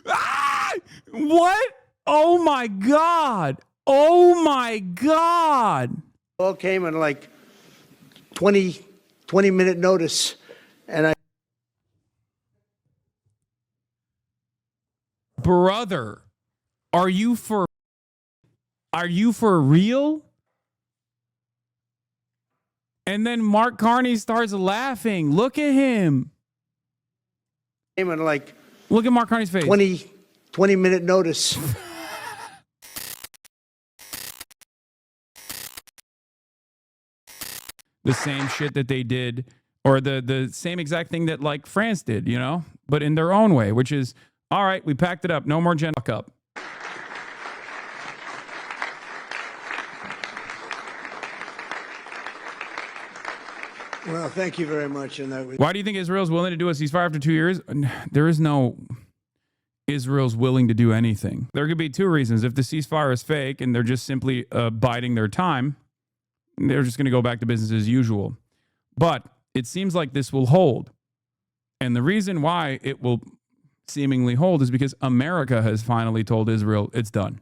Ah! What? Oh my God. Oh my God. All came in like 20-minute notice. And I. Brother, are you for real? And then Mark Carney starts laughing. Look at him. Came in like. Look at Mark Carney's face. 20-minute notice. The same shit that they did, or the same exact thing that like France did, you know, but in their own way, which is, all right, we packed it up. No more gen up. Well, thank you very much. And that was. Why do you think Israel's willing to do a ceasefire after 2 years? There is no Israel's willing to do anything. There could be two reasons. If the ceasefire is fake and they're just simply biding their time, they're just going to go back to business as usual. But it seems like this will hold. And the reason why it will seemingly hold is because America has finally told Israel it's done.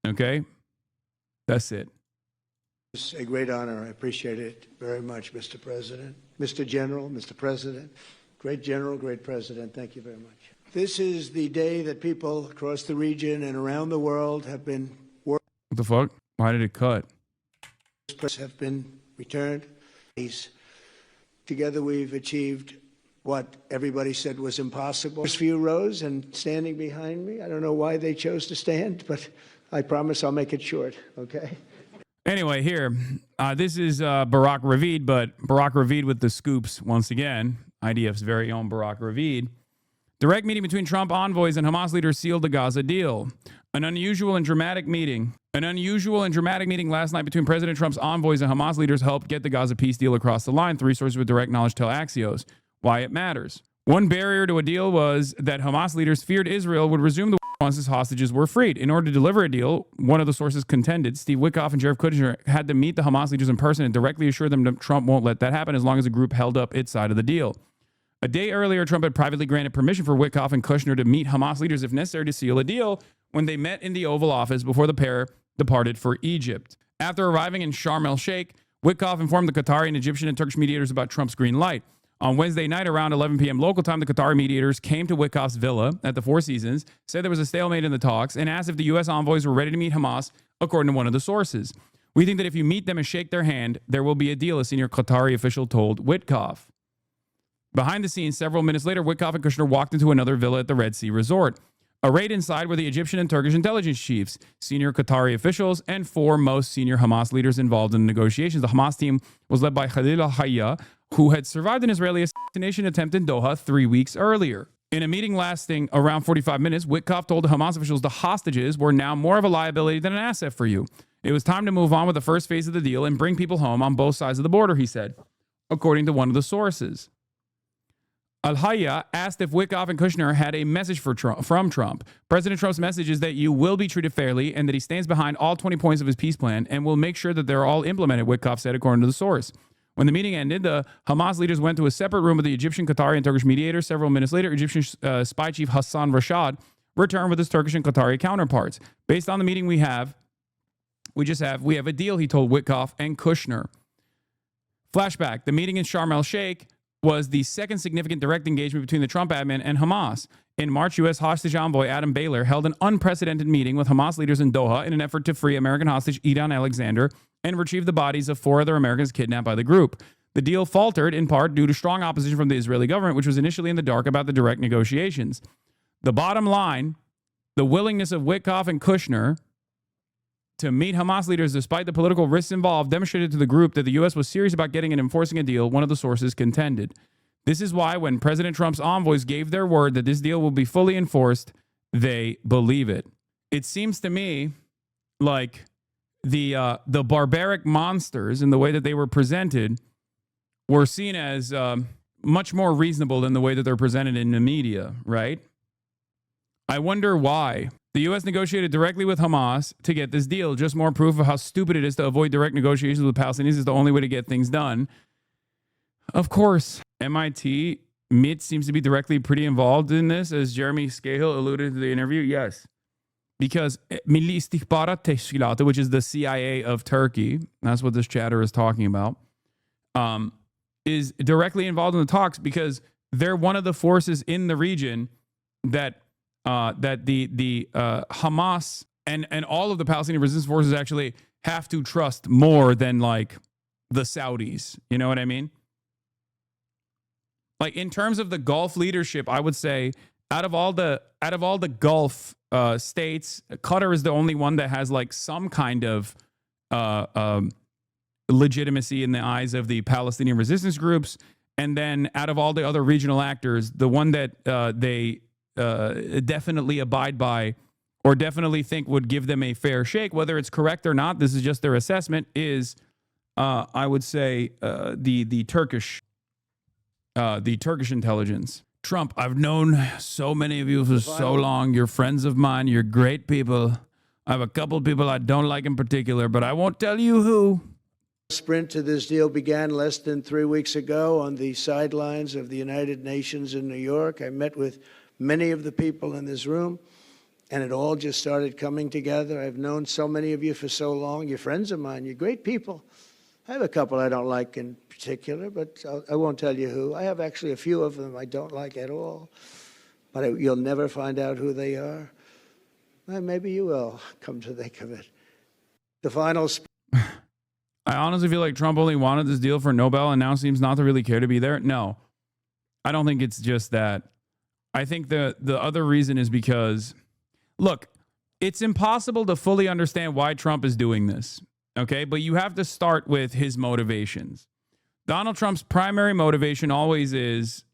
Okay? That's it. It's a great honor. I appreciate it very much, Mr. President. Mr. General, Mr. President, great General, great President, thank you very much. This is the day that people across the region and around the world have been working. What the fuck? Why did it cut? Have been returned. Together we've achieved what everybody said was impossible. There's few rows and standing behind me. I don't know why they chose to stand, but I promise I'll make it short, okay? Anyway, here, this is Barak Ravid, but Barak Ravid with the scoops once again. IDF's very own Barak Ravid. Direct meeting between Trump envoys and Hamas leaders sealed the Gaza deal. An unusual and dramatic meeting last night between President Trump's envoys and Hamas leaders helped get the Gaza peace deal across the line. Three sources with direct knowledge tell Axios why it matters. One barrier to a deal was that Hamas leaders feared Israel would resume the war once its hostages were freed. In order to deliver a deal, one of the sources contended, Steve Witkoff and Jared Kushner had to meet the Hamas leaders in person and directly assure them that Trump won't let that happen as long as the group held up its side of the deal. A day earlier, Trump had privately granted permission for Witkoff and Kushner to meet Hamas leaders if necessary to seal a deal when they met in the Oval Office before the pair departed for Egypt. After arriving in Sharm el-Sheikh, Witkoff informed the Qatari and Egyptian and Turkish mediators about Trump's green light. On Wednesday night around 11 p.m. local time, the Qatari mediators came to Witkoff's villa at the Four Seasons, said there was a stalemate in the talks, and asked if the U.S. envoys were ready to meet Hamas, according to one of the sources. We think that if you meet them and shake their hand, there will be a deal, a senior Qatari official told Witkoff. Behind the scenes, several minutes later, Witkoff and Kushner walked into another villa at the Red Sea Resort. Arrayed inside were the Egyptian and Turkish intelligence chiefs, senior Qatari officials, and four most senior Hamas leaders involved in the negotiations. The Hamas team was led by Khalil al-Hayya, who had survived an Israeli assassination attempt in Doha 3 weeks earlier. In a meeting lasting around 45 minutes, Witkoff told the Hamas officials the hostages were now more of a liability than an asset for you. It was time to move on with the first phase of the deal and bring people home on both sides of the border, he said, according to one of the sources. Al-Hayya asked if Witkoff and Kushner had a message from Trump. President Trump's message is that you will be treated fairly and that he stands behind all 20 points of his peace plan and will make sure that they're all implemented, Witkoff said, according to the source. When the meeting ended, the Hamas leaders went to a separate room with the Egyptian, Qatari, and Turkish mediators. Several minutes later, Egyptian spy chief Hassan returned with his Turkish and Qatari counterparts. Based on the meeting we have a deal, he told Witkoff and Kushner. Flashback, the meeting in Sharm el-Sheikh was the second significant direct engagement between the Trump admin and Hamas. In March, U.S. hostage envoy Adam Baylor held an unprecedented meeting with Hamas leaders in Doha in an effort to free American hostage Idan Alexander and retrieve the bodies of 4 other Americans kidnapped by the group. The deal faltered in part due to strong opposition from the Israeli government, which was initially in the dark about the direct negotiations. The bottom line, the willingness of Witkoff and Kushner to meet Hamas leaders despite the political risks involved demonstrated to the group that the U.S. was serious about getting and enforcing a deal, one of the sources contended. This is why when President Trump's envoys gave their word that this deal will be fully enforced, they believe it. It seems to me like the barbaric monsters in the way that they were presented were seen as much more reasonable than the way that they're presented in the media, right? I wonder why. The U.S. negotiated directly with Hamas to get this deal. Just more proof of how stupid it is to avoid direct negotiations with Palestinians is the only way to get things done. Of course, MIT Mitt seems to be directly pretty involved in this, as Jeremy Scahill alluded to the interview. Yes, because Milli İstihbarat Teşkilatı, which is the CIA of Turkey, that's what this chatter is talking about, is directly involved in the talks because they're one of the forces in the region that the Hamas and all of the Palestinian resistance forces actually have to trust more than like the Saudis. You know what I mean? Like in terms of the Gulf leadership, I would say out of all the Gulf states, Qatar is the only one that has like some kind of legitimacy in the eyes of the Palestinian resistance groups. And then out of all the other regional actors, the one that they definitely abide by or definitely think would give them a fair shake, whether it's correct or not, this is just their assessment, is I would say the Turkish intelligence. Trump, I've known so many of you for so long. You're friends of mine. You're great people. I have a couple of people I don't like in particular, but I won't tell you who. Sprint to this deal began less than 3 weeks ago on the sidelines of the United Nations in New York. I met with many of the people in this room, and it all just started coming together. I've known so many of you for so long. You're friends of mine. You're great people. I have a couple I don't like in particular, but I won't tell you who. I have actually a few of them I don't like at all, but you'll never find out who they are. Well, maybe you will, come to think of it. The final... I honestly feel like Trump only wanted this deal for Nobel and now seems not to really care to be there. No, I don't think it's just that. I think the other reason is because, look, it's impossible to fully understand why Trump is doing this. Okay, but you have to start with his motivations. Donald Trump's primary motivation always is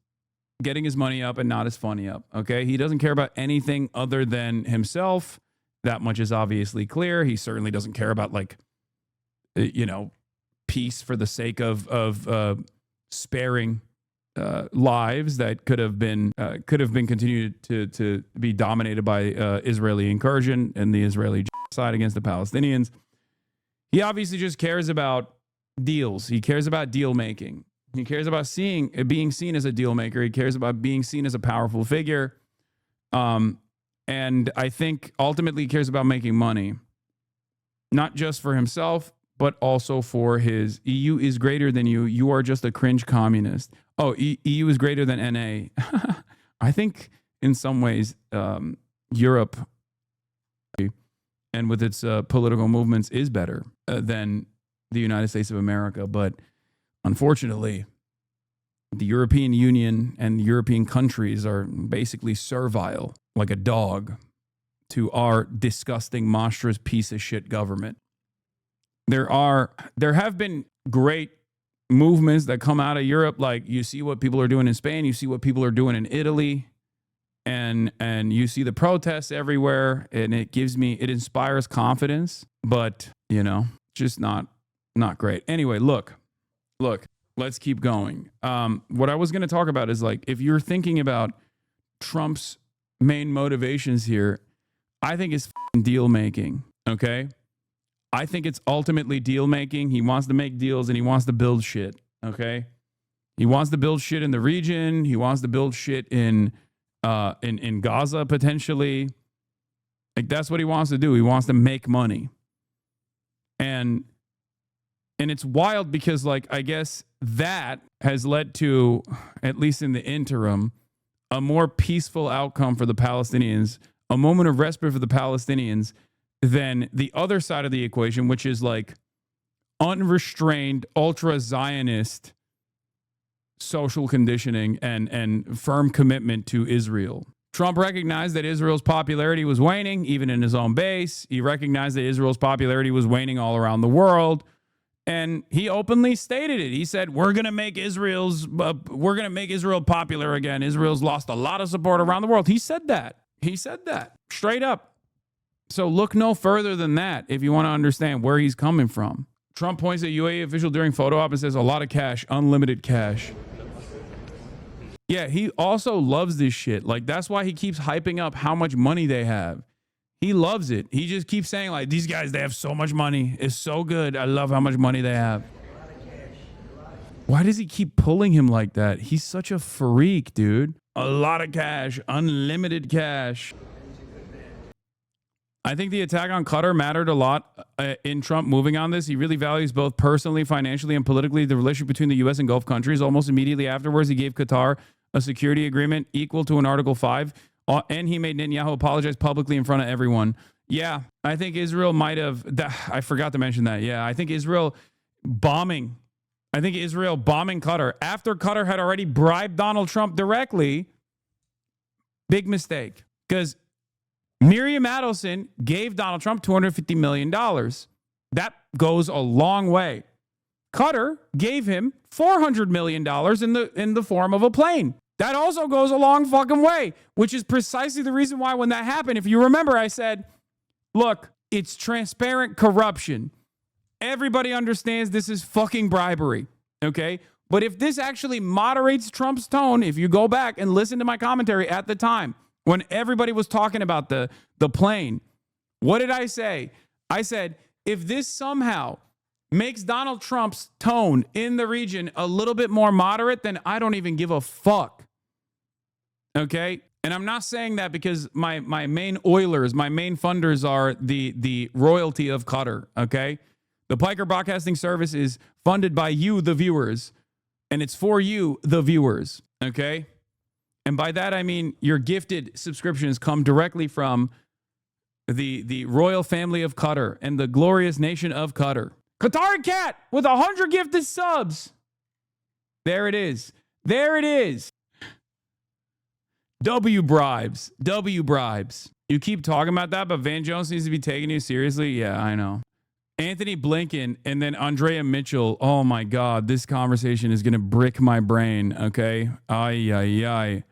getting his money up and not his funny up. Okay, he doesn't care about anything other than himself. That much is obviously clear. He certainly doesn't care about peace for the sake of sparing lives that could have been continued to be dominated by Israeli incursion and the Israeli genocide against the Palestinians. He obviously just cares about deals. He cares about deal making. He cares about being seen as a deal maker. He cares about being seen as a powerful figure. And I think ultimately he cares about making money, not just for himself, but also for his EU is greater than you. You are just a cringe communist. Oh, EU is greater than NA. I think in some ways, Europe and with its political movements is better than the United States of America. But unfortunately, the European Union and European countries are basically servile, like a dog, to our disgusting, monstrous piece of shit government. There have been great movements that come out of Europe. Like you see what people are doing in Spain, you see what people are doing in Italy, and you see the protests everywhere, and it inspires confidence, but just not great. Anyway, look, let's keep going. What I was going to talk about is like, if you're thinking about Trump's main motivations here, I think it's deal making. Okay. I think it's ultimately deal making. He wants to make deals and he wants to build shit. Okay. He wants to build shit in the region. He wants to build shit in Gaza potentially. Like that's what he wants to do. He wants to make money. And it's wild because like, I guess that has led to, at least in the interim, a more peaceful outcome for the Palestinians, a moment of respite for the Palestinians than the other side of the equation, which is like unrestrained, ultra-Zionist social conditioning and firm commitment to Israel. Trump recognized that Israel's popularity was waning, even in his own base. He recognized that Israel's popularity was waning all around the world. And he openly stated it. He said, we're going to make Israel popular again. Israel's lost a lot of support around the world. He said that straight up. So look no further than that if you want to understand where he's coming from. Trump points at UAE official during photo op and says, a lot of cash, unlimited cash. Yeah, he also loves this shit. Like, that's why he keeps hyping up how much money they have. He loves it. He just keeps saying, like, these guys, they have so much money. It's so good. I love how much money they have. Why does he keep pulling him like that? He's such a freak, dude. A lot of cash, unlimited cash. I think the attack on Qatar mattered a lot in Trump moving on this. He really values both personally, financially, and politically the relationship between the U.S. and Gulf countries. Almost immediately afterwards, he gave Qatar a security agreement equal to an Article 5, and he made Netanyahu apologize publicly in front of everyone. Yeah, I think Israel might have... I forgot to mention that. Yeah, I think Israel bombing Qatar after Qatar had already bribed Donald Trump directly. Big mistake. Because Miriam Adelson gave Donald Trump $250 million. That goes a long way. Qatar gave him $400 million in the form of a plane. That also goes a long fucking way, which is precisely the reason why when that happened, if you remember, I said, look, it's transparent corruption. Everybody understands this is fucking bribery, okay? But if this actually moderates Trump's tone, if you go back and listen to my commentary at the time, when everybody was talking about the plane, what did I say? I said, if this somehow makes Donald Trump's tone in the region a little bit more moderate, then I don't even give a fuck. Okay? And I'm not saying that because my main oilers, my main funders are the royalty of Qatar, okay? The Piker Broadcasting Service is funded by you, the viewers, and it's for you, the viewers, okay? And by that, I mean your gifted subscriptions come directly from the royal family of Qatar and the glorious nation of Qatar. Qatari Cat with 100 gifted subs. There it is. There it is. W bribes. W bribes. You keep talking about that, but Van Jones needs to be taking you seriously. Yeah, I know. Anthony Blinken and then Andrea Mitchell. Oh my God, this conversation is going to brick my brain. Okay. Ay, ay, ay.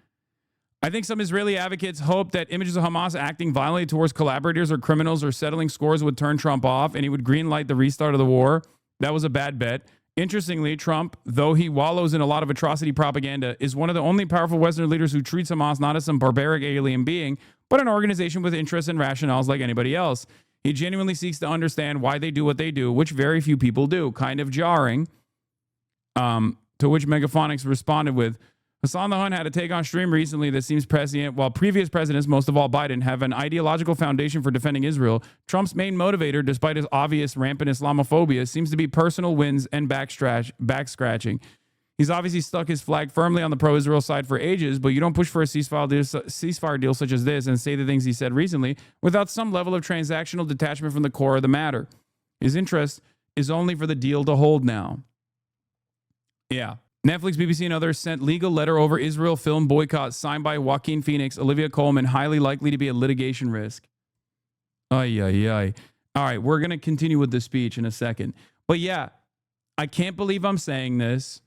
I think some Israeli advocates hope that images of Hamas acting violently towards collaborators or criminals or settling scores would turn Trump off and he would greenlight the restart of the war. That was a bad bet. Interestingly, Trump, though he wallows in a lot of atrocity propaganda, is one of the only powerful Western leaders who treats Hamas not as some barbaric alien being, but an organization with interests and rationales like anybody else. He genuinely seeks to understand why they do what they do, which very few people do. Kind of jarring. To which Megaphonics responded with, Hasan the Hun had a take on stream recently that seems prescient. While previous presidents, most of all Biden, have an ideological foundation for defending Israel, Trump's main motivator, despite his obvious rampant Islamophobia, seems to be personal wins and back scratching. He's obviously stuck his flag firmly on the pro-Israel side for ages, but you don't push for a ceasefire deal such as this and say the things he said recently without some level of transactional detachment from the core of the matter. His interest is only for the deal to hold now. Yeah. Netflix, BBC, and others sent legal letter over Israel film boycott signed by Joaquin Phoenix, Olivia Colman, highly likely to be a litigation risk. Ay, ay, ay. All right, we're going to continue with the speech in a second. But yeah, I can't believe I'm saying this.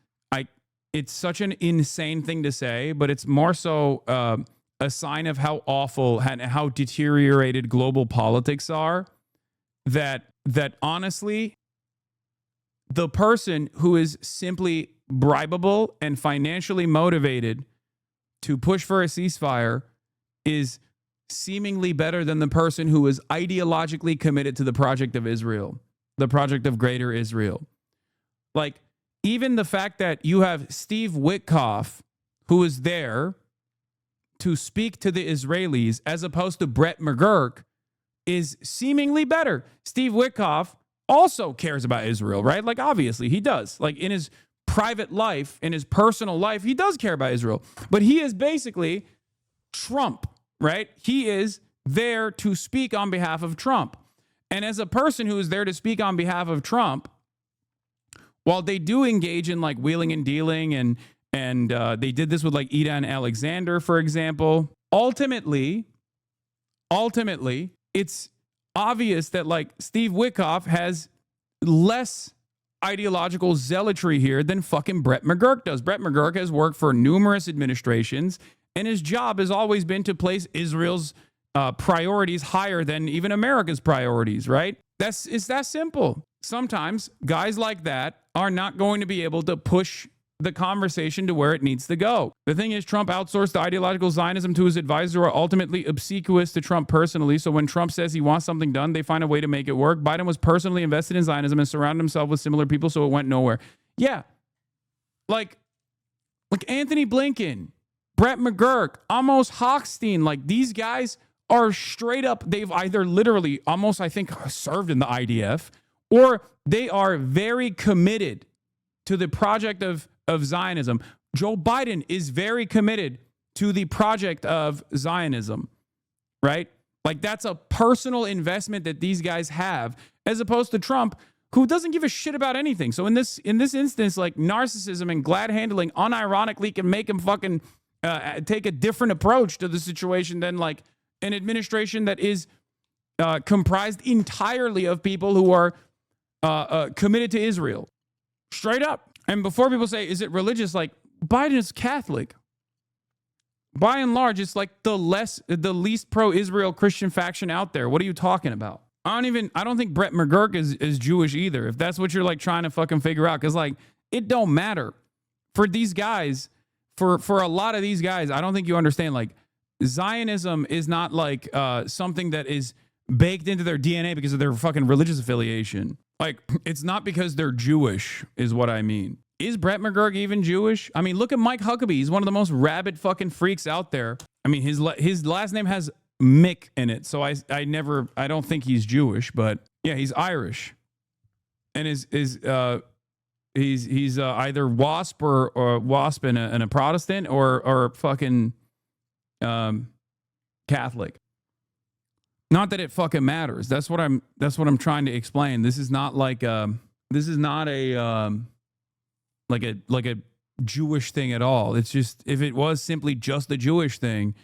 It's such an insane thing to say, but it's more so a sign of how awful and how deteriorated global politics are, that honestly, the person who is simply bribable and financially motivated to push for a ceasefire is seemingly better than the person who is ideologically committed to the project of Israel, the project of greater Israel. Like, even the fact that you have Steve Witkoff, who is there to speak to the Israelis, as opposed to Brett McGurk, is seemingly better. Steve Witkoff also cares about Israel, right? Like, obviously, he does. Like, in his private life, in his personal life, he does care about Israel. But he is basically Trump, right? He is there to speak on behalf of Trump. And as a person who is there to speak on behalf of Trump, while they do engage in like wheeling and dealing, and they did this with like Edan Alexander, for example, ultimately, it's obvious that like Steve Witkoff has less ideological zealotry here than fucking Brett McGurk does. Brett McGurk has worked for numerous administrations, and his job has always been to place Israel's priorities higher than even America's priorities, right? It's that simple. Sometimes guys like that are not going to be able to push the conversation to where it needs to go. The thing is, Trump outsourced the ideological Zionism to his advisors, who are ultimately obsequious to Trump personally. So when Trump says he wants something done, they find a way to make it work. Biden was personally invested in Zionism and surrounded himself with similar people, so it went nowhere. Yeah. Like Anthony Blinken, Brett McGurk, Amos Hochstein, like these guys are straight up, they've either literally almost, I think, served in the IDF, or they are very committed to the project of Zionism. Joe Biden is very committed to the project of Zionism, right? Like that's a personal investment that these guys have, as opposed to Trump, who doesn't give a shit about anything. So in this instance, like narcissism and glad handling unironically can make him fucking take a different approach to the situation than like an administration that is comprised entirely of people who are committed to Israel. Straight up. And before people say, is it religious? Like Biden is Catholic. By and large, it's like the least pro-Israel Christian faction out there. What are you talking about? I don't think Brett McGurk is Jewish either, if that's what you're like trying to fucking figure out. Because like it don't matter. For these guys, for a lot of these guys, I don't think you understand. Like Zionism is not like something that is baked into their DNA because of their fucking religious affiliation. Like it's not because they're Jewish, is what I mean. Is Brett McGurk even Jewish? I mean, look at Mike Huckabee. He's one of the most rabid fucking freaks out there. I mean, his last name has Mick in it, so I don't think he's Jewish, but yeah, he's Irish, and he's either WASP or WASP and a Protestant or fucking Catholic. Not that it fucking matters. That's what I'm trying to explain. This is not like a Jewish thing at all. It's just, if it was simply just a Jewish thing,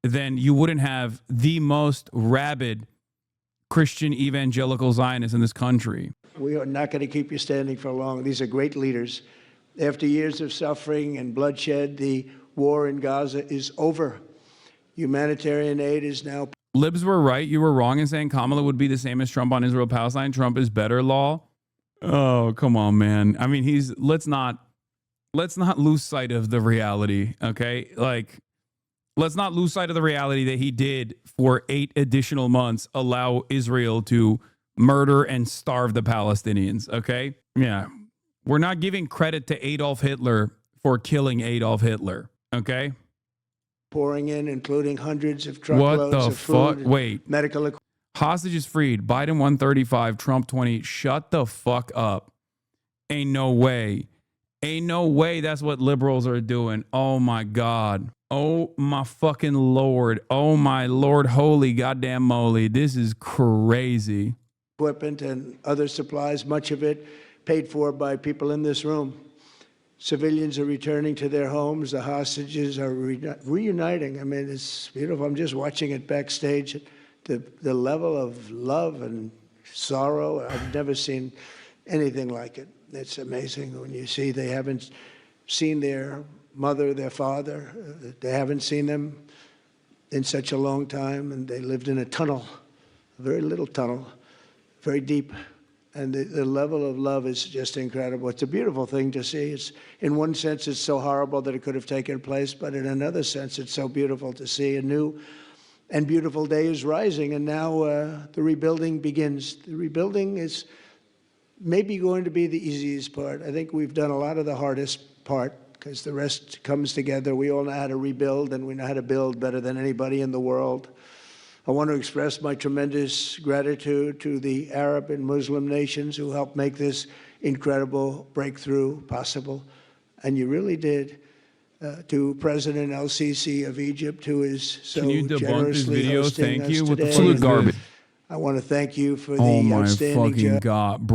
then you wouldn't have the most rabid Christian evangelical Zionists in this country. We are not going to keep you standing for long. These are great leaders. After years of suffering and bloodshed, the war in Gaza is over. Humanitarian aid is now... Libs were right. You were wrong in saying Kamala would be the same as Trump on Israel-Palestine. Trump is better law. Oh, come on, man. I mean, let's not lose sight of the reality, okay? Like, let's not lose sight of the reality that he did for 8 additional months allow Israel to murder and starve the Palestinians, okay? Yeah. We're not giving credit to Adolf Hitler for killing Adolf Hitler, okay? Pouring in, including hundreds of truckloads of food. What the fuck? Wait. Medical equipment. Hostages freed. Biden 135, Trump 20. Shut the fuck up. Ain't no way. Ain't no way that's what liberals are doing. Oh my God. Oh my fucking Lord. Oh my Lord. Holy goddamn moly. This is crazy. Equipment and other supplies, much of it paid for by people in this room. Civilians are returning to their homes. The hostages are reuniting. I mean, it's beautiful. I'm just watching it backstage. The level of love and sorrow, I've never seen anything like it. It's amazing when you see they haven't seen their mother, their father. They haven't seen them in such a long time, and they lived in a tunnel, a very little tunnel, very deep. And the level of love is just incredible. It's a beautiful thing to see. It's, in one sense, it's so horrible that it could have taken place, but in another sense, it's so beautiful to see. A new and beautiful day is rising, and now the rebuilding begins. The rebuilding is maybe going to be the easiest part. I think we've done a lot of the hardest part, because the rest comes together. We all know how to rebuild, and we know how to build better than anybody in the world. I want to express my tremendous gratitude to the Arab and Muslim nations who helped make this incredible breakthrough possible. And you really did. To President El-Sisi of Egypt, who is so generously hosting us today. Absolute garbage. I want to thank you for the outstanding job. Oh my fucking God.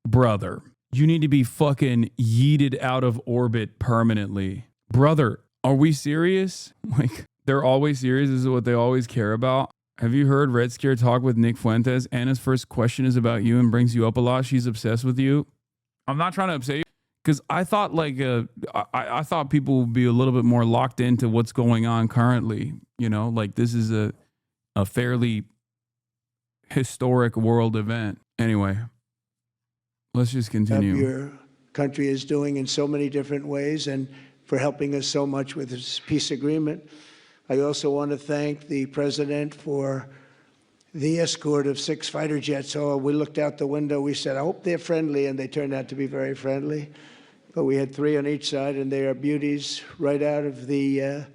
Brother. You need to be fucking yeeted out of orbit permanently. Brother, are we serious? Like, they're always serious. This is what they always care about. Have you heard Red Scare talk with Nick Fuentes? Anna's first question is about you and brings you up a lot. She's obsessed with you. I'm not trying to upset you, because I thought I thought people would be a little bit more locked into what's going on currently. You know, like this is a fairly historic world event. Anyway, let's just continue. Your country is doing in so many different ways, and for helping us so much with this peace agreement. I also want to thank the president for the escort of 6 fighter jets. So we looked out the window. We said, I hope they're friendly, and they turned out to be very friendly. But we had 3 on each side, and they are beauties right out of the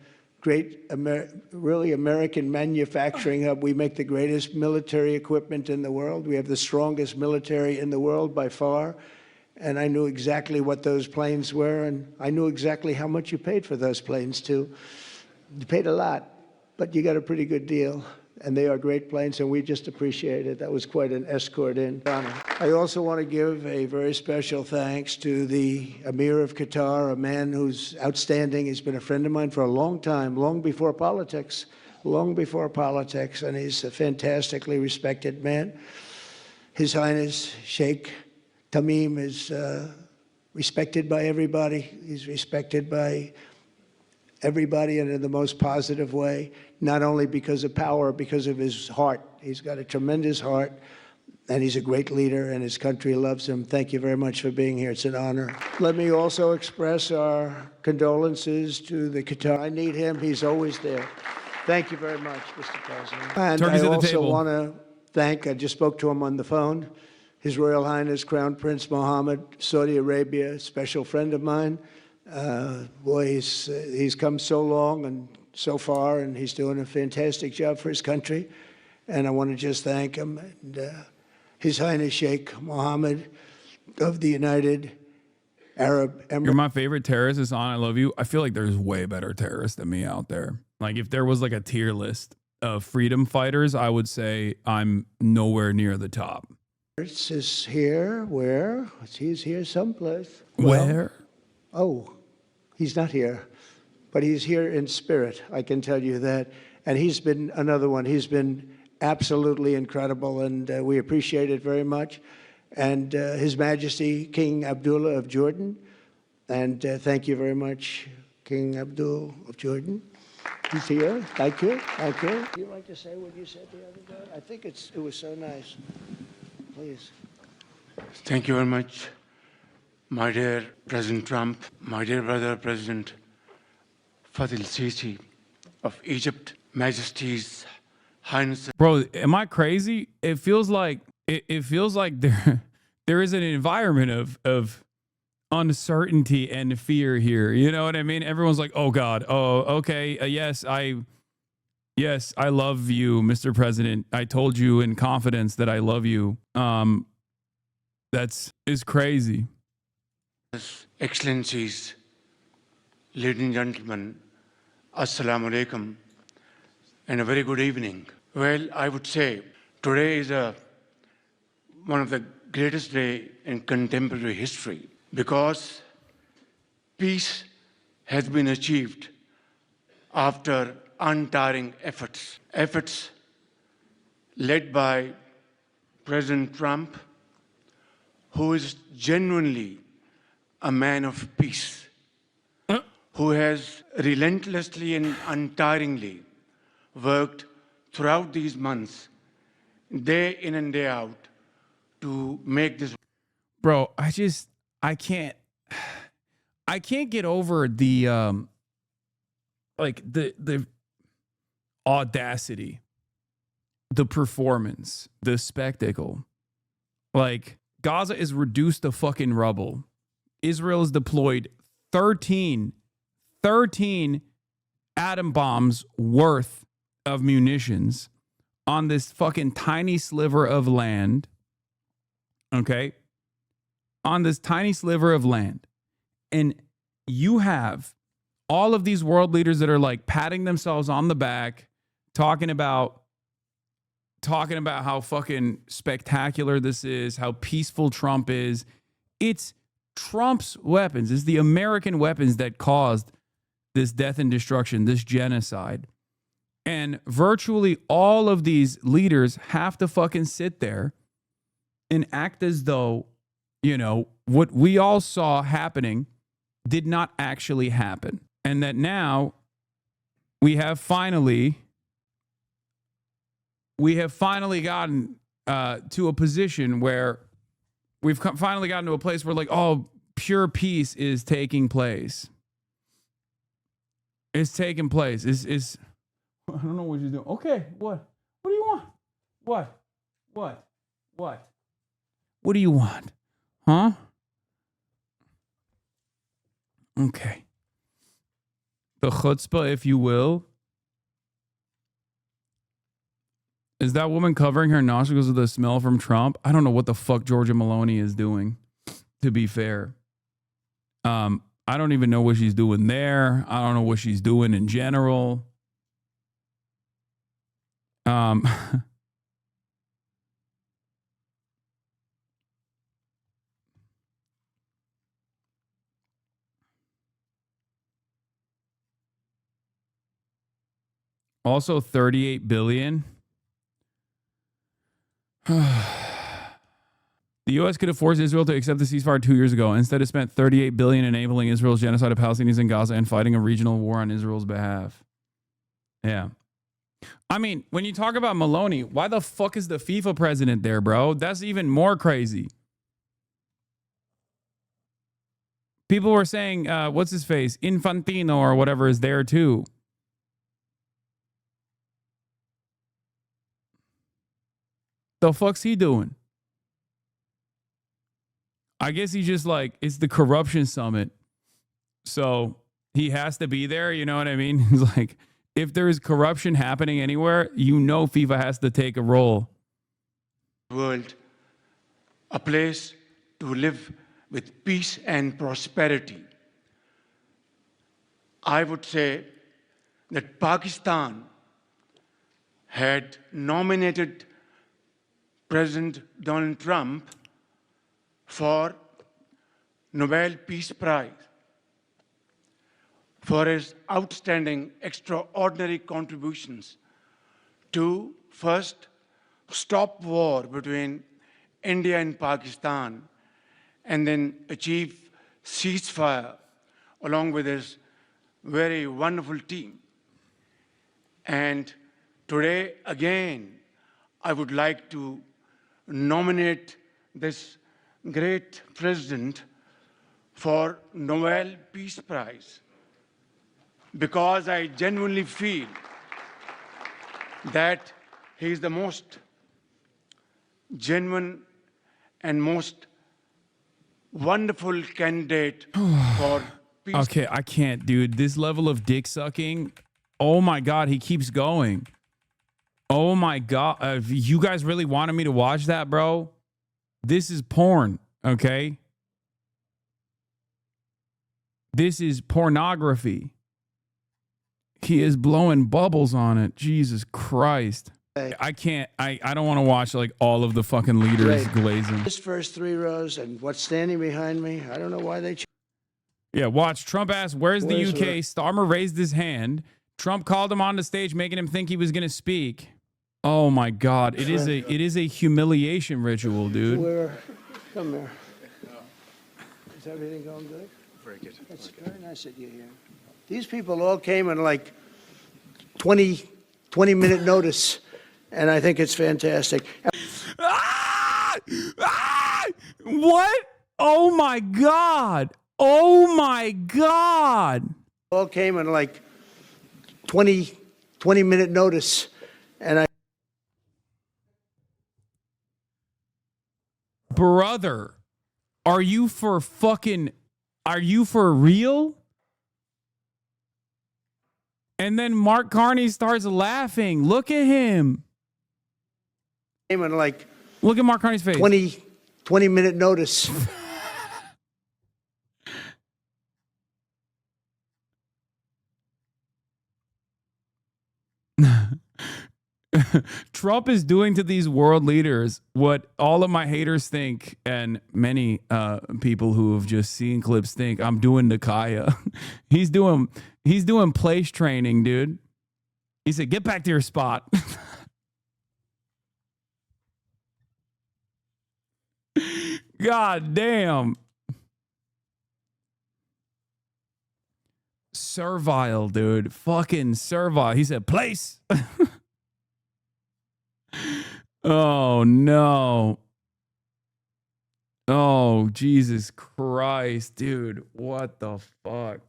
really American manufacturing hub. We make the greatest military equipment in the world. We have the strongest military in the world by far. And I knew exactly what those planes were, and I knew exactly how much you paid for those planes, too. You paid a lot, but you got a pretty good deal. And they are great planes, and we just appreciate it. That was quite an escort in. I also want to give a very special thanks to the Emir of Qatar, a man who's outstanding. He's been a friend of mine for a long time, long before politics, and he's a fantastically respected man. His Highness Sheikh Tamim is respected by everybody. He's respected by everybody, and in the most positive way, not only because of power, because of his heart. He's got a tremendous heart, and he's a great leader, and his country loves him. Thank you very much for being here. It's an honor. Let me also express our condolences to the Qatar. I need him. He's always there. Thank you very much, Mr. President. And Turkey's I at the also table. want to thank, I just spoke to him on the phone, His Royal Highness Crown Prince Mohammed, Saudi Arabia, special friend of mine. Boy, he's come so long and so far, and he's doing a fantastic job for his country. And I want to just thank him. And His Highness Sheikh Mohammed of the United Arab Emirates. You're my favorite terrorist, Hasan. I love you. I feel like there's way better terrorists than me out there. Like, if there was like a tier list of freedom fighters, I would say I'm nowhere near the top. Is here. Where? He's here someplace. Where? Oh, he's not here, but he's here in spirit, I can tell you that. And he's been another one. He's been absolutely incredible, and we appreciate it very much. And His Majesty King Abdullah of Jordan, and thank you very much, King Abdul of Jordan. He's here. Thank you. Thank you. Would you like to say what you said the other day? I think it was so nice. Please. Thank you very much. My dear President Trump, my dear brother President Fatil Sisi of Egypt, Majesties, Highness. Bro, am I crazy? It feels like there is an environment of uncertainty and fear here. You know what I mean? Everyone's like, "Oh God, oh okay, yes, I love you, Mr. President. I told you in confidence that I love you." Is crazy. Excellencies, ladies and gentlemen, Assalamu alaikum, and a very good evening. Well, I would say today is one of the greatest days in contemporary history, because peace has been achieved after untiring efforts led by President Trump, who is genuinely a man of peace, who has relentlessly and untiringly worked throughout these months, day in and day out, to make this. Bro, I can't get over the the audacity, the performance, the spectacle. Like, Gaza is reduced to fucking rubble. Israel has deployed 13 atom bombs worth of munitions on this fucking tiny sliver of land. Okay? On this tiny sliver of land. And you have all of these world leaders that are like patting themselves on the back, talking about how fucking spectacular this is, how peaceful Trump is. It's Trump's weapons. It's the American weapons that caused this death and destruction, this genocide. And virtually all of these leaders have to fucking sit there and act as though, you know, what we all saw happening did not actually happen. And that now we have finally gotten to a position where we've finally gotten to a place where, like, oh, pure peace is taking place. It's taking place. I don't know what you're doing. Okay, what do you want? What? What? What? What do you want? Huh? Okay. The chutzpah, if you will. Is that woman covering her nostrils with the smell from Trump? I don't know what the fuck Georgia Maloney is doing, to be fair. I don't even know what she's doing there. I don't know what she's doing in general. Also 38 billion. The U.S. could have forced Israel to accept the ceasefire 2 years ago. Instead, it spent $38 billion enabling Israel's genocide of Palestinians in Gaza and fighting a regional war on Israel's behalf. Yeah. I mean, when you talk about Maloney, why the fuck is the FIFA president there, bro? That's even more crazy. People were saying, what's his face? Infantino or whatever is there too. The fuck's he doing? I guess he's just like, it's the corruption summit. So he has to be there. You know what I mean? He's like, if there is corruption happening anywhere, you know FIFA has to take a role. World, a place to live with peace and prosperity. I would say that Pakistan had nominated President Donald Trump for Nobel Peace Prize for his outstanding, extraordinary contributions to first stop war between India and Pakistan and then achieve ceasefire along with his very wonderful team. And today, again, I would like to nominate this great president for Nobel Peace Prize because I genuinely feel that he is the most genuine and most wonderful candidate for peace. Okay, I can't, dude. This level of dick sucking. Oh my God, he keeps going. Oh my God. If you guys really wanted me to watch that, bro, this is porn, okay? This is pornography. He is blowing bubbles on it. Jesus Christ. I can't, I don't want to watch like all of the fucking leaders glazing. This first three rows and what's standing behind me, I don't know why they. Yeah, watch. Trump asked, where's the UK? Starmer raised his hand. Trump called him on the stage, making him think he was going to speak. Oh my God. It is a humiliation ritual, dude. Come here. Is everything going good? Very good. It's very nice that you're here. These people all came in like 20-minute notice, and I think it's fantastic. What? Oh my God. Oh my God. All came in like 20-minute notice, and I. Brother, are you for real? And then Mark Carney starts laughing. Look at him. Came in like. Look at Mark Carney's face. 20-minute notice. Trump is doing to these world leaders what all of my haters think, and many people who have just seen clips think I'm doing to Kaya. He's doing place training, dude. He said, "Get back to your spot." God damn. Servile, dude. Fucking servile. He said, "Place." Oh no. Oh, Jesus Christ, dude. What the fuck?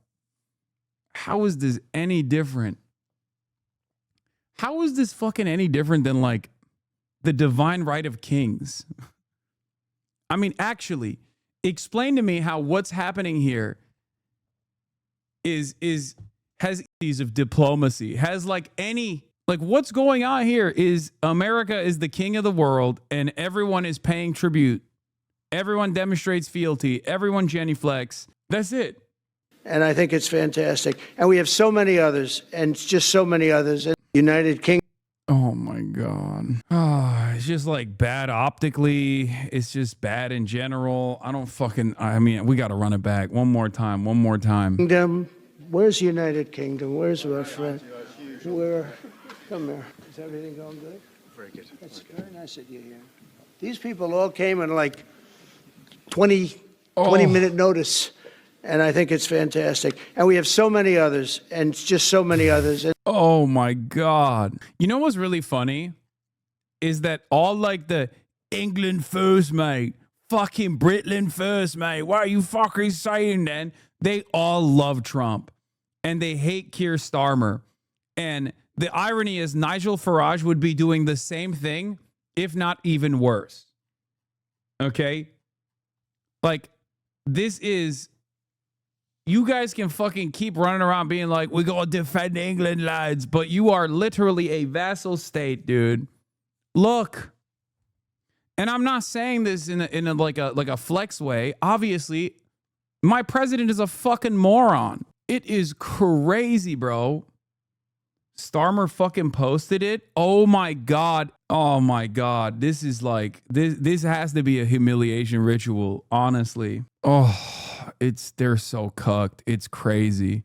How is this any different? How is this fucking any different than like the divine right of kings. I mean, actually, explain to me how what's happening here has ease of diplomacy, has like what's going on here is America is the king of the world and everyone is paying tribute. Everyone demonstrates fealty. Everyone genuflects. That's it. And I think it's fantastic. And we have so many others, and just so many others. And United Kingdom. Oh my God. Oh, it's just like bad optically. It's just bad in general. I mean, we got to run it back one more time. Kingdom. Where's United Kingdom? Where's our friend? Come here. Is everything going good? Very good. That's very nice of you here. These people all came in like 20-minute notice. And I think it's fantastic. And we have so many others, and just so many others. Oh my God. You know what's really funny is that all like the England first, mate. Fucking Britland first, mate. What are you fucking saying then? They all love Trump and they hate Keir Starmer. And the irony is Nigel Farage would be doing the same thing, if not even worse. Okay? Like, this is... You guys can fucking keep running around being like, we gotta defend England, lads. But you are literally a vassal state, dude. Look. And I'm not saying this in a like a flex way. Obviously, my president is a fucking moron. It is crazy, bro. Starmer fucking posted it. Oh my God. Oh my God. This is like, this has to be a humiliation ritual, honestly. Oh. They're so cucked. It's crazy.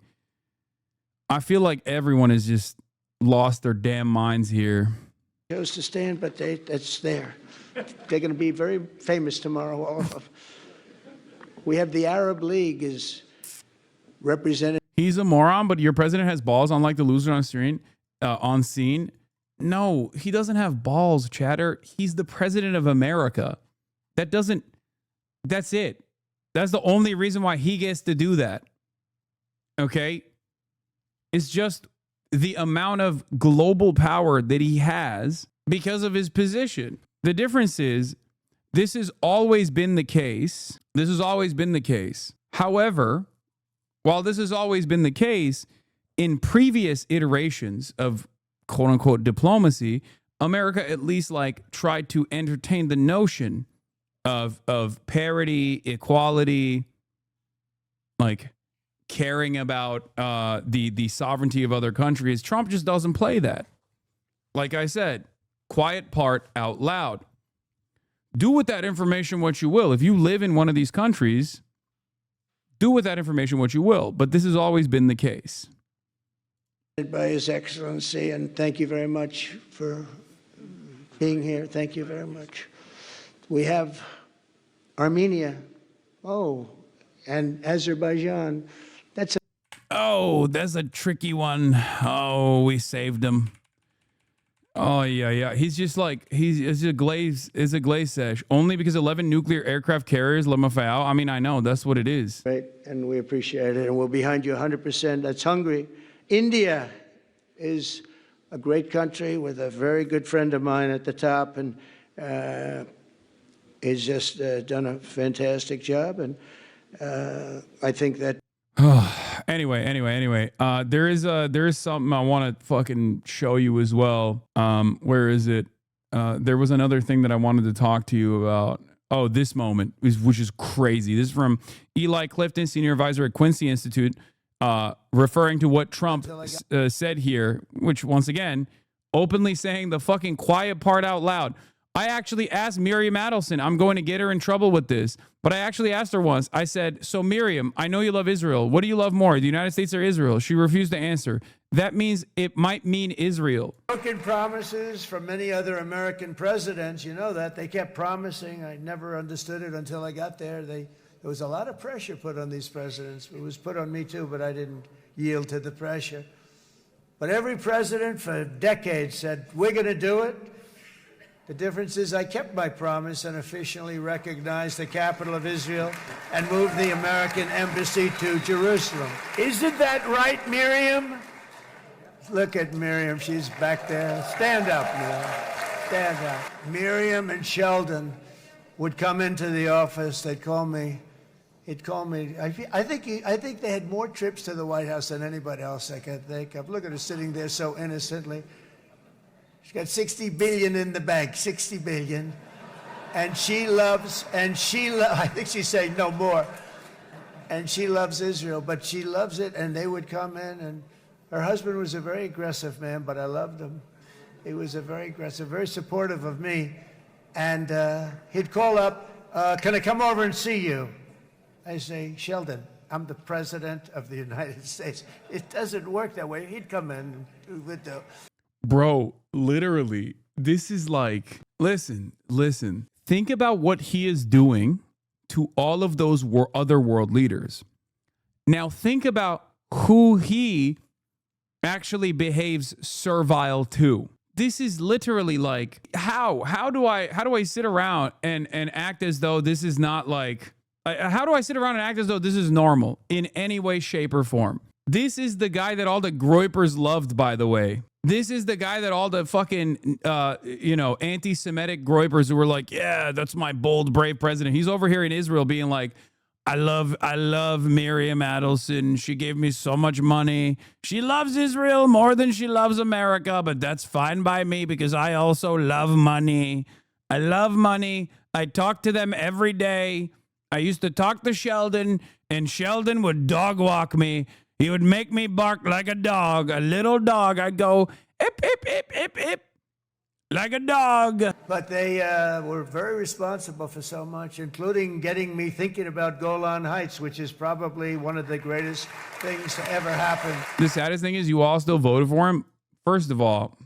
I feel like everyone has just lost their damn minds here. Chose to stand, but that's there. They're going to be very famous tomorrow, all of them. We have the Arab League is represented. He's a moron, but your president has balls, unlike the loser on scene. No, he doesn't have balls, chatter. He's the president of America. That's it. That's the only reason why he gets to do that. Okay? It's just the amount of global power that he has because of his position. The difference is, this has always been the case. This has always been the case. However, while this has always been the case, in previous iterations of quote unquote diplomacy, America at least like tried to entertain the notion of parity, equality, like caring about the sovereignty of other countries. Trump just doesn't play that. Like I said, quiet part out loud. Do with that information what you will. If you live in one of these countries, do with that information what you will. But this has always been the case. By His Excellency, and thank you very much for being here. Thank you very much. We have Armenia, and Azerbaijan. That's a tricky one. Oh, we saved him. Oh yeah. He's just like is a glaze sesh only because 11 nuclear aircraft carriers Lamafao. I mean, I know that's what it is. Right, and we appreciate it, and we're behind you 100%. That's Hungary. India is a great country with a very good friend of mine at the top, and he's just done a fantastic job, and I think that. Anyway. There is something I want to fucking show you as well. Where is it? There was another thing that I wanted to talk to you about. Oh, this moment, which is crazy. This is from Eli Clifton, senior advisor at Quincy Institute, referring to what Trump said here, which once again, openly saying the fucking quiet part out loud. I actually asked Miriam Adelson, I'm going to get her in trouble with this, but I actually asked her once. I said, so Miriam, I know you love Israel. What do you love more, the United States or Israel? She refused to answer. That means it might mean Israel. Broken promises from many other American presidents, you know that. They kept promising. I never understood it until I got there. There was a lot of pressure put on these presidents. It was put on me too, but I didn't yield to the pressure. But every president for decades said, we're going to do it. The difference is I kept my promise and officially recognized the capital of Israel and moved the American embassy to Jerusalem. Isn't that right, Miriam? Look at Miriam. She's back there. Stand up, Miriam. Stand up. Miriam and Sheldon would come into the office. They'd call me. He'd call me. I think they had more trips to the White House than anybody else I could think of. Look at her sitting there so innocently. She's got 60 billion in the bank, 60 billion. And I think she's saying no more. And she loves Israel, but she loves it, and they would come in, and her husband was a very aggressive man, but I loved him. He was a very aggressive, very supportive of me. And he'd call up, can I come over and see you? I say, Sheldon, I'm the president of the United States. It doesn't work that way. He'd come in and would do. Bro, literally, this is like, listen. Think about what he is doing to all of those other world leaders. Now think about who he actually behaves servile to. This is literally like, how do I sit around and act as though this is not like, how do I sit around and act as though this is normal in any way, shape, or form? This is the guy that all the Groypers loved, by the way. This is the guy that all the fucking, anti-Semitic Groypers who were like, yeah, that's my bold, brave president. He's over here in Israel being like, I love Miriam Adelson. She gave me so much money. She loves Israel more than she loves America, but that's fine by me because I also love money. I love money. I talk to them every day. I used to talk to Sheldon, and Sheldon would dog walk me. He would make me bark like a dog, a little dog. I'd go, ip, ip, ip, ip, ip, like a dog. But they were very responsible for so much, including getting me thinking about Golan Heights, which is probably one of the greatest things to ever happen. The saddest thing is you all still voted for him. First of all,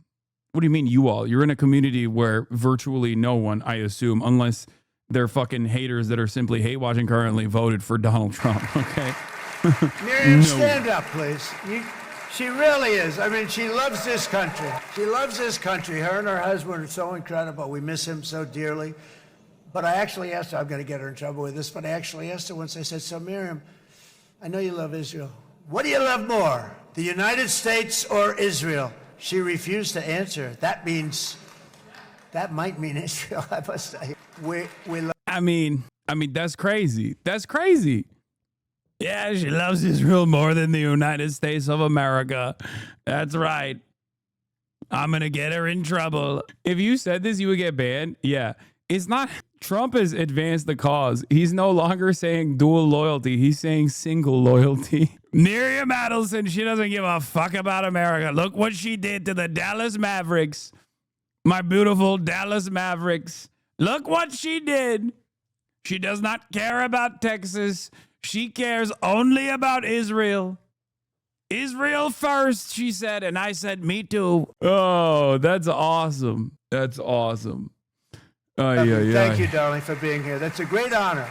what do you mean you all? You're in a community where virtually no one, I assume, unless they're fucking haters that are simply hate watching currently, voted for Donald Trump, okay? Miriam, No. stand up, please. She really is. I mean, she loves this country. She loves this country. Her and her husband are so incredible. We miss him so dearly. But I actually asked her, I'm going to get her in trouble with this, but I actually asked her once, I said, so Miriam, I know you love Israel. What do you love more, the United States or Israel? She refused to answer. That might mean Israel, I must say. We love. I mean, that's crazy. That's crazy. Yeah, she loves Israel more than the United States of America. That's right. I'm going to get her in trouble. If you said this, you would get banned. Yeah. It's not. Trump has advanced the cause. He's no longer saying dual loyalty. He's saying single loyalty. Miriam Adelson, she doesn't give a fuck about America. Look what she did to the Dallas Mavericks. My beautiful Dallas Mavericks. Look what she did. She does not care about Texas. She cares only about Israel. Israel first, she said. And I said, me too. Oh, that's awesome. That's awesome. Thank you, darling, for being here. That's a great honor.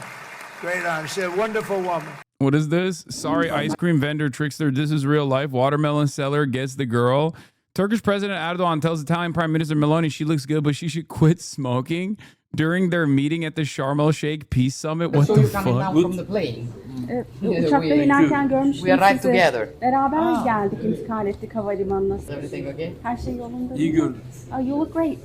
Great honor. She's a wonderful woman. What is this? Sorry, ice cream vendor trickster. This is real life. Watermelon seller gets the girl. Turkish President Erdogan tells Italian Prime Minister Meloni she looks good, but she should quit smoking during their meeting at the Sharm el Sheikh Peace Summit. What the fuck? From the plane. Uçakta inerken görmüştüm We arrived sizi. together. Beraber geldik, intikal ettik havalimanına. Everything okay? Her şey yolunda. İyi gördüm. You look great.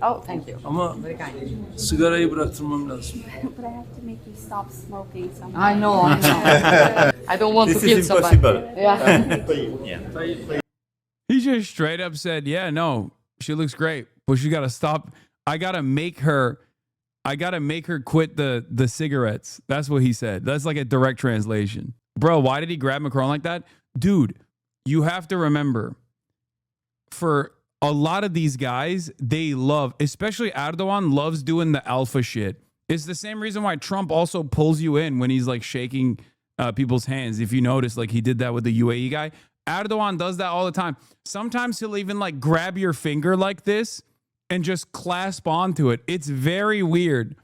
Oh, thank you. Ama Very kind. sigarayı bıraktırmam lazım. But I have to make you stop smoking somehow. I know. I don't want to kill somebody. Yeah. He just straight up said, yeah, no, she looks great, but she got to stop. I got to make her quit the cigarettes. That's what he said. That's like a direct translation. Bro, why did he grab Macron like that? Dude, you have to remember, for a lot of these guys, they love, especially Erdogan loves doing the alpha shit. It's the same reason why Trump also pulls you in when he's like shaking people's hands. If you notice, like he did that with the UAE guy. Erdogan does that all the time. Sometimes he'll even like grab your finger like this and just clasp onto it. It's very weird.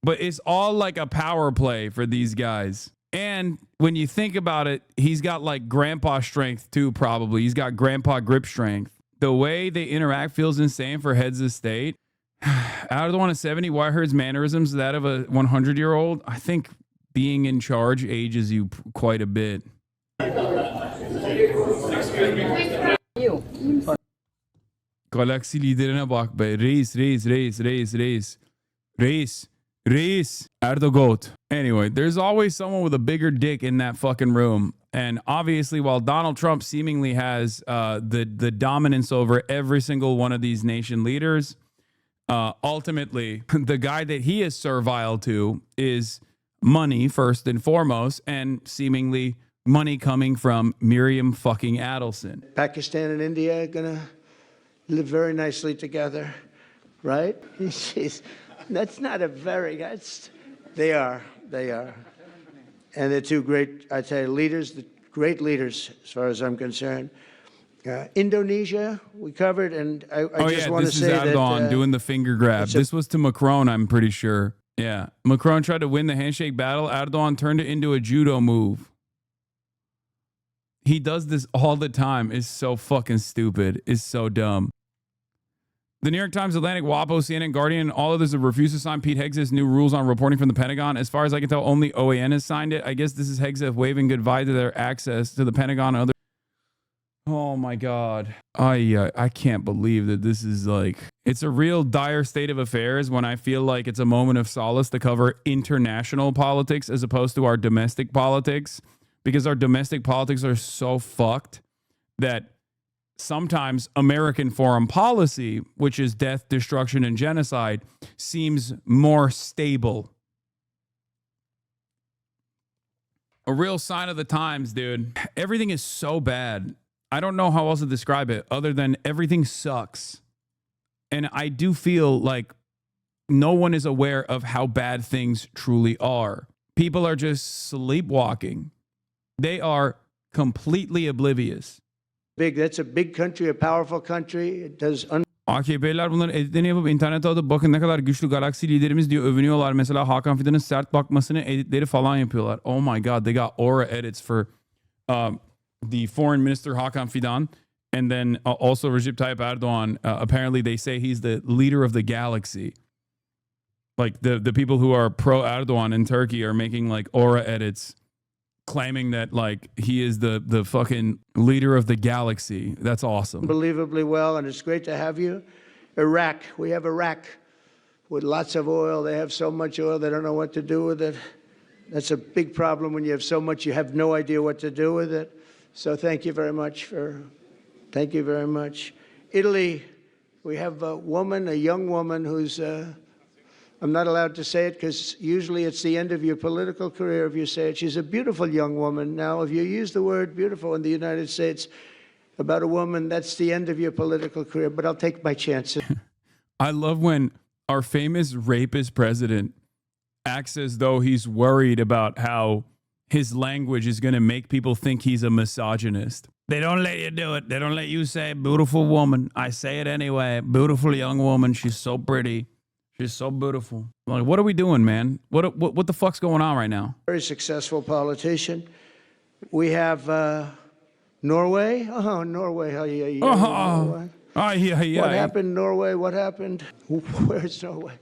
But it's all like a power play for these guys. And when you think about it, he's got like grandpa strength too, probably. He's got grandpa grip strength. The way they interact feels insane for heads of state. Erdogan is 70. Why his mannerisms that of a 100-year-old? I think being in charge ages you quite a bit. You. Galaksi liderine bak be. Reis. Erdogan. Anyway, there's always someone with a bigger dick in that fucking room. And obviously, while Donald Trump seemingly has the dominance over every single one of these nation leaders, ultimately, the guy that he is servile to is money first and foremost, and seemingly money coming from Miriam fucking Adelson. Pakistan and India are going to live very nicely together, right? That's not a very, they are. And they're two great, I'd say, leaders, great leaders, as far as I'm concerned. Indonesia, we covered, and I just want to say that... this is Erdogan doing the finger grab. This was to Macron, I'm pretty sure. Yeah. Macron tried to win the handshake battle. Erdogan turned it into a judo move. He does this all the time. It's so fucking stupid. It's so dumb. The New York Times, Atlantic, WAPO, CNN, Guardian, all others have refused to sign Pete Hegseth's new rules on reporting from the Pentagon. As far as I can tell, only OAN has signed it. I guess this is Hegseth waving goodbye to their access to the Pentagon and other... Oh my God. I can't believe that this is like... It's a real dire state of affairs when I feel like it's a moment of solace to cover international politics as opposed to our domestic politics, because our domestic politics are so fucked that sometimes American foreign policy, which is death, destruction, and genocide, seems more stable. A real sign of the times, dude. Everything is so bad. I don't know how else to describe it other than everything sucks. And I do feel like no one is aware of how bad things truly are. People are just sleepwalking. They are completely oblivious. That's a big country, a powerful country. It does AKP'liler bunların editlerini yapıp internete atıp bakın ne kadar güçlü galaksi liderimiz diye övünüyorlar. Mesela Hakan Fidan'ın sert bakmasını editleri falan yapıyorlar. Oh my God, they got aura edits for the foreign minister Hakan Fidan. And then also Recep Tayyip Erdogan. Apparently they say he's the leader of the galaxy. Like the people who are pro Erdogan in Turkey are making like aura edits, claiming that like he is the fucking leader of the galaxy. That's awesome. Unbelievably well, and it's great to have you. Iraq, we have Iraq with lots of oil. They have so much oil, they don't know what to do with it. That's a big problem when you have so much, you have no idea what to do with it. So thank you very much thank you very much. Italy, we have a young woman who's, I'm not allowed to say it because usually it's the end of your political career if you say it. She's a beautiful young woman. Now, if you use the word beautiful in the United States about a woman, that's the end of your political career, but I'll take my chances. I love when our famous rapist president acts as though he's worried about how his language is going to make people think he's a misogynist. They don't let you do it. They don't let you say beautiful woman. I say it anyway. Beautiful young woman. She's so pretty. She's so beautiful. Like, what are we doing, man? What the fuck's going on right now? Very successful politician. We have Norway. Oh, Norway. Norway. What happened, Norway? What happened? Where's Norway?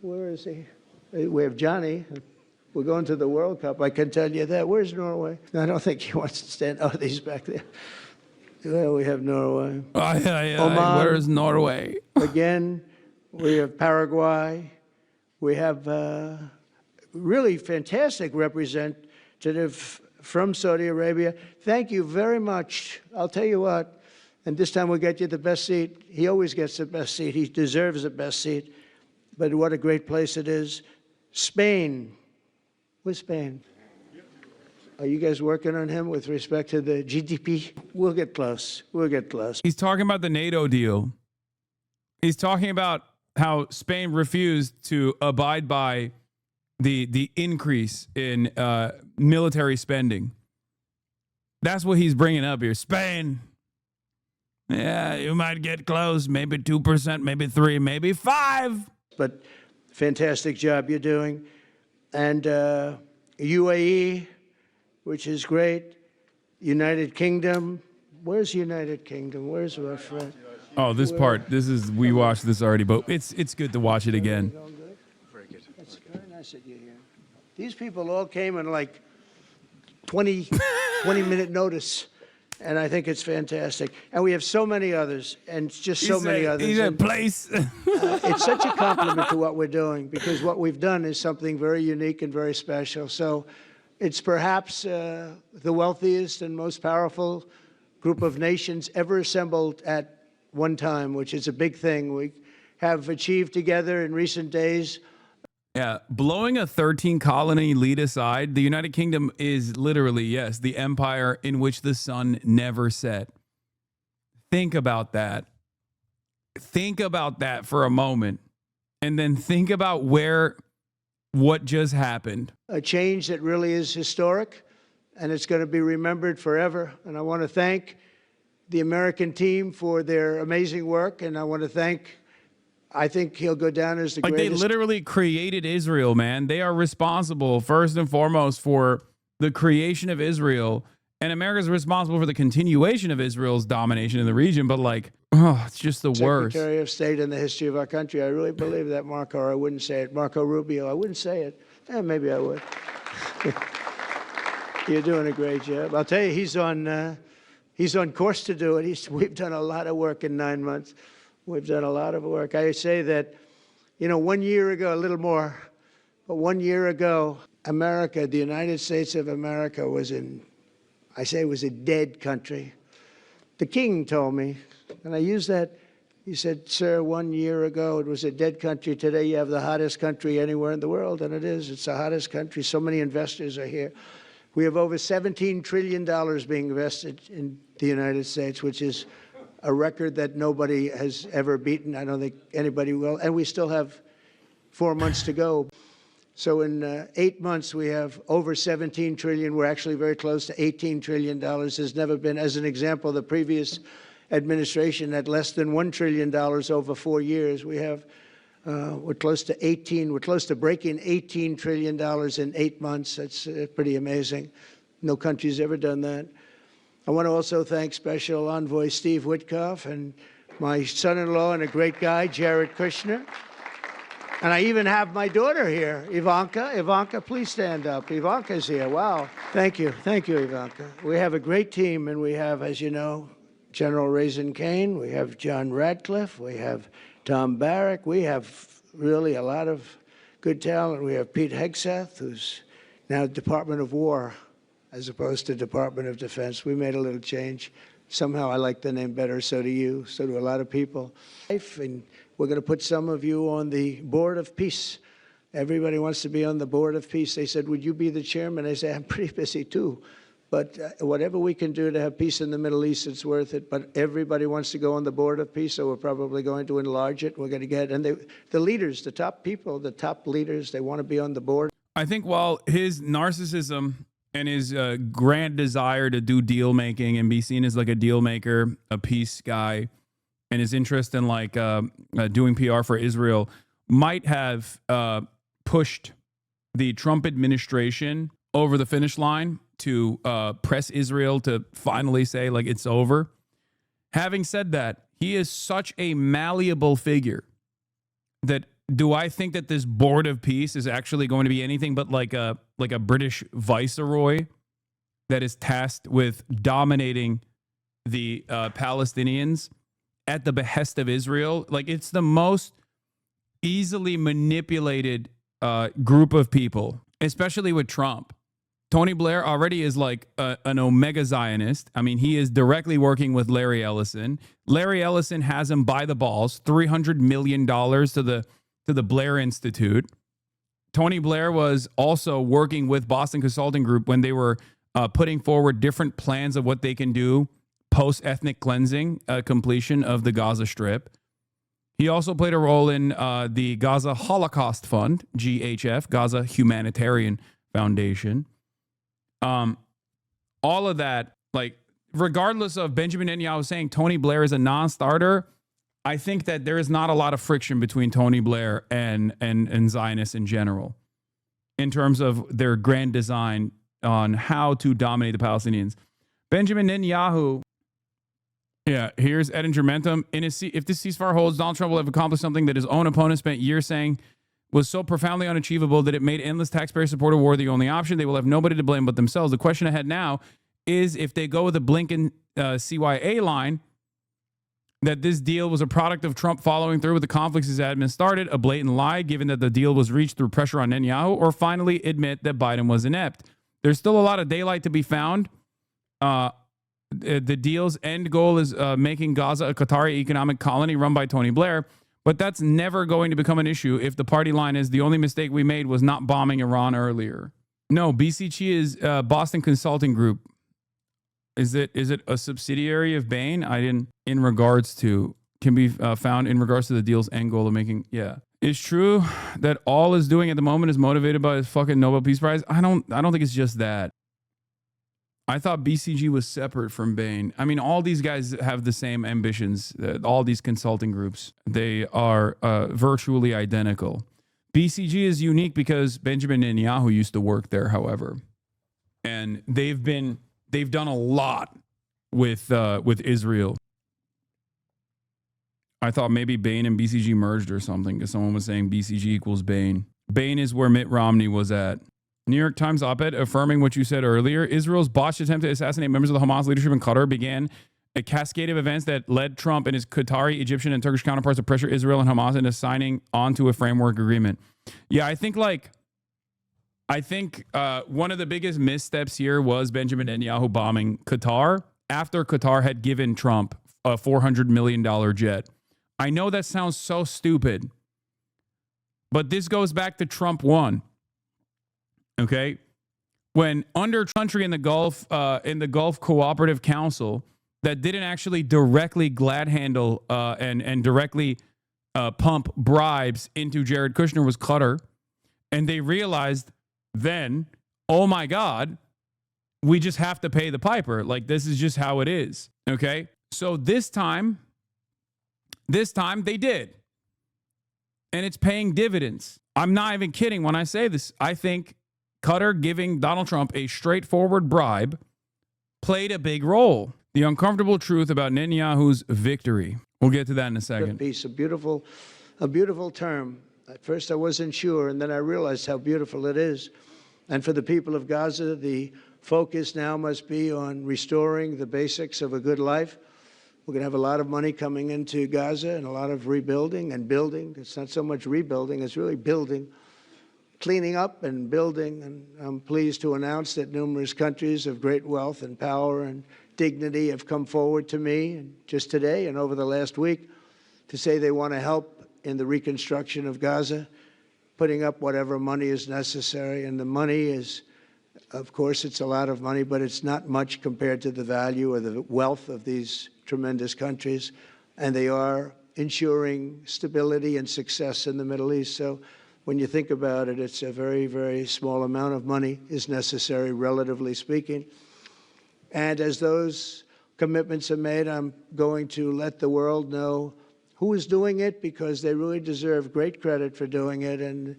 Where is he? We have Johnny. We're going to the World Cup, I can tell you that. Where's Norway? I don't think he wants to stand. Oh, he's back there. Well, we have Norway. Oman, where's Norway? Again, we have Paraguay. We have really fantastic representative from Saudi Arabia. Thank you very much. I'll tell you what, and this time we'll get you the best seat. He always gets the best seat. He deserves the best seat. But what a great place it is. Spain. Where's Spain? Are you guys working on him with respect to the GDP? We'll get close. We'll get close. He's talking about the NATO deal. He's talking about how Spain refused to abide by the increase in military spending. That's what he's bringing up here. Spain. Yeah, you might get close. Maybe 2%, maybe 3%, maybe 5%. But fantastic job you're doing. And UAE, which is great. United Kingdom. Where's United Kingdom? Where's our friend? Oh, this part. We watched this already, but it's good to watch it again. Very good. That's very nice that you're here. These people all came in like 20-minute notice. and I think it's fantastic. And we have so many others, and just so many others. He's at And, place. it's such a compliment to what we're doing, because what we've done is something very unique and very special. So it's perhaps the wealthiest and most powerful group of nations ever assembled at one time, which is a big thing. We have achieved together in recent days. Yeah, blowing a 13-colony lead aside, the United Kingdom is literally, yes, the empire in which the sun never set. Think about that. Think about that for a moment. And then think about what just happened. A change that really is historic, and it's going to be remembered forever. And I want to thank the American team for their amazing work, and I want to thank, I think he'll go down as the greatest. They literally created Israel, man. They are responsible, first and foremost, for the creation of Israel. And America's responsible for the continuation of Israel's domination in the region. But, it's just the worst. Secretary of State in the history of our country. I really believe that, Marco, or I wouldn't say it. Marco Rubio, I wouldn't say it. Maybe I would. You're doing a great job. I'll tell you, he's on course to do it. We've done a lot of work in 9 months. We've done a lot of work. I say that, 1 year ago, a little more, but 1 year ago, America, the United States of America was was a dead country. The king told me, and I use that, he said, sir, 1 year ago, it was a dead country. Today, you have the hottest country anywhere in the world, and it is. It's the hottest country. So many investors are here. We have over $17 trillion being invested in the United States, which is a record that nobody has ever beaten. I don't think anybody will. And we still have 4 months to go. So in 8 months, we have over $17 trillion. We're actually very close to $18 trillion. There's never been, as an example, the previous administration had less than $1 trillion over 4 years. We have, we're close to breaking $18 trillion in 8 months. That's pretty amazing. No country's ever done that. I want to also thank Special Envoy Steve Witkoff and my son-in-law and a great guy, Jared Kushner. And I even have my daughter here, Ivanka. Ivanka, please stand up. Ivanka's here. Wow. Thank you. Thank you, Ivanka. We have a great team, and we have, as you know, General Raisin Kane. We have John Radcliffe. We have Tom Barrack. We have really a lot of good talent. We have Pete Hegseth, who's now Department of War, as opposed to Department of Defense. We made a little change. Somehow I like the name better, so do you, so do a lot of people. And we're going to put some of you on the Board of Peace. Everybody wants to be on the Board of Peace. They said, would you be the chairman? I say, I'm pretty busy too. But whatever we can do to have peace in the Middle East, it's worth it. But everybody wants to go on the Board of Peace, so we're probably going to enlarge it. We're going to get, and the leaders, the top people, the top leaders, they want to be on the board. I think while his narcissism and his grand desire to do deal making and be seen as like a deal maker, a peace guy, and his interest in doing PR for Israel might have pushed the Trump administration over the finish line to press Israel to finally say it's over. Having said that, he is such a malleable figure that do I think that this Board of Peace is actually going to be anything but like a British viceroy that is tasked with dominating the Palestinians at the behest of Israel? It's the most easily manipulated group of people, especially with Trump. Tony Blair already is an Omega Zionist. I mean, he is directly working with Larry Ellison. Larry Ellison has him by the balls, $300 million to the Blair Institute. Tony Blair was also working with Boston Consulting Group when they were putting forward different plans of what they can do post-ethnic cleansing completion of the Gaza Strip. He also played a role in the Gaza Holocaust Fund, GHF, Gaza Humanitarian Foundation. All of that, regardless of Benjamin Netanyahu saying Tony Blair is a non-starter, I think that there is not a lot of friction between Tony Blair and Zionists in general in terms of their grand design on how to dominate the Palestinians. Benjamin Netanyahu, here's Ed Intermentum. If this ceasefire holds, Donald Trump will have accomplished something that his own opponents spent years saying was so profoundly unachievable that it made endless taxpayer-supported war the only option. They will have nobody to blame but themselves. The question ahead now is if they go with the Blinken CYA line, that this deal was a product of Trump following through with the conflicts his admin started, a blatant lie given that the deal was reached through pressure on Netanyahu, or finally admit that Biden was inept. There's still a lot of daylight to be found. The deal's end goal is making Gaza a Qatari economic colony run by Tony Blair, but that's never going to become an issue if the party line is the only mistake we made was not bombing Iran earlier. No, BCG is Boston Consulting Group. Is it a subsidiary of Bain? I didn't. In regards to, can be found in regards to the deal's end goal of making. Yeah, it's true that all is doing at the moment is motivated by his fucking Nobel Peace Prize. I don't think it's just that. I thought BCG was separate from Bain. I mean, all these guys have the same ambitions. All these consulting groups, they are virtually identical. BCG is unique because Benjamin Netanyahu used to work there, however, and they've done a lot with Israel. I thought maybe Bain and BCG merged or something because someone was saying BCG equals Bain. Bain is where Mitt Romney was at. New York Times op-ed affirming what you said earlier. Israel's botched attempt to assassinate members of the Hamas leadership in Qatar began a cascade of events that led Trump and his Qatari, Egyptian, and Turkish counterparts to pressure Israel and Hamas into signing onto a framework agreement. Yeah, I think one of the biggest missteps here was Benjamin Netanyahu bombing Qatar after Qatar had given Trump a $400 million jet. I know that sounds so stupid, but this goes back to Trump 1. Okay? When under country in the Gulf Cooperative Council that didn't actually directly glad handle and directly pump bribes into Jared Kushner was Qatar, and they realized then, oh my God, we just have to pay the piper. Like, this is just how it is. Okay? So this time they did. And it's paying dividends. I'm not even kidding when I say this. I think Qatar giving Donald Trump a straightforward bribe played a big role. The uncomfortable truth about Netanyahu's victory. We'll get to that in a second. Peace, a beautiful term. At first I wasn't sure, and then I realized how beautiful it is. And for the people of Gaza, the focus now must be on restoring the basics of a good life. We're going to have a lot of money coming into Gaza and a lot of rebuilding and building. It's not so much rebuilding, it's really building, cleaning up and building. And I'm pleased to announce that numerous countries of great wealth and power and dignity have come forward to me just today and over the last week to say they want to help in the reconstruction of Gaza, putting up whatever money is necessary. And the money is, of course, it's a lot of money, but it's not much compared to the value or the wealth of these tremendous countries. And they are ensuring stability and success in the Middle East. So when you think about it, it's a very, very small amount of money is necessary, relatively speaking. And as those commitments are made, I'm going to let the world know who is doing it, because they really deserve great credit for doing it. And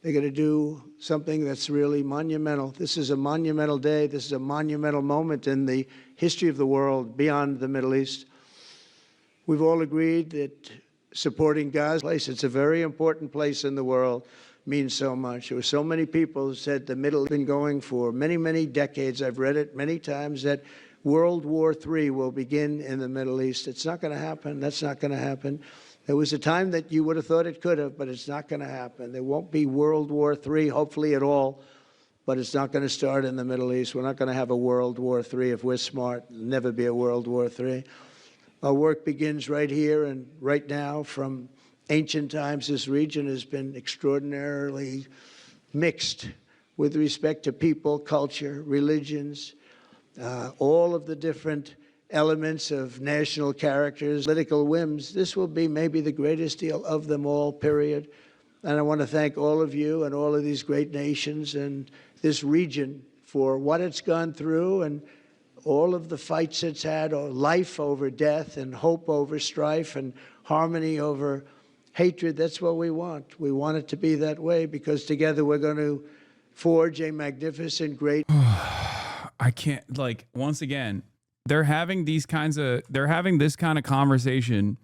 they're going to do something that's really monumental. This is a monumental day. This is a monumental moment in the history of the world beyond the Middle East. We've all agreed that supporting Gaza, it's a very important place in the world, means so much. There were so many people who said the Middle East has been going for many, many decades. I've read it many times that World War III will begin in the Middle East. It's not going to happen. That's not going to happen. There was a time that you would have thought it could have, but it's not going to happen. There won't be World War III, hopefully at all, but it's not going to start in the Middle East. We're not going to have a World War III if we're smart. There'll never be a World War III. Our work begins right here and right now. From ancient times, this region has been extraordinarily mixed with respect to people, culture, religions, all of the different elements of national characters, political whims. This will be maybe the greatest deal of them all, period. And I want to thank all of you and all of these great nations and this region for what it's gone through and all of the fights it's had, or life over death and hope over strife and harmony over hatred. That's what we want. We want it to be that way, because together we're going to forge a magnificent, great... I can't, like, once again, they're having this kind of conversation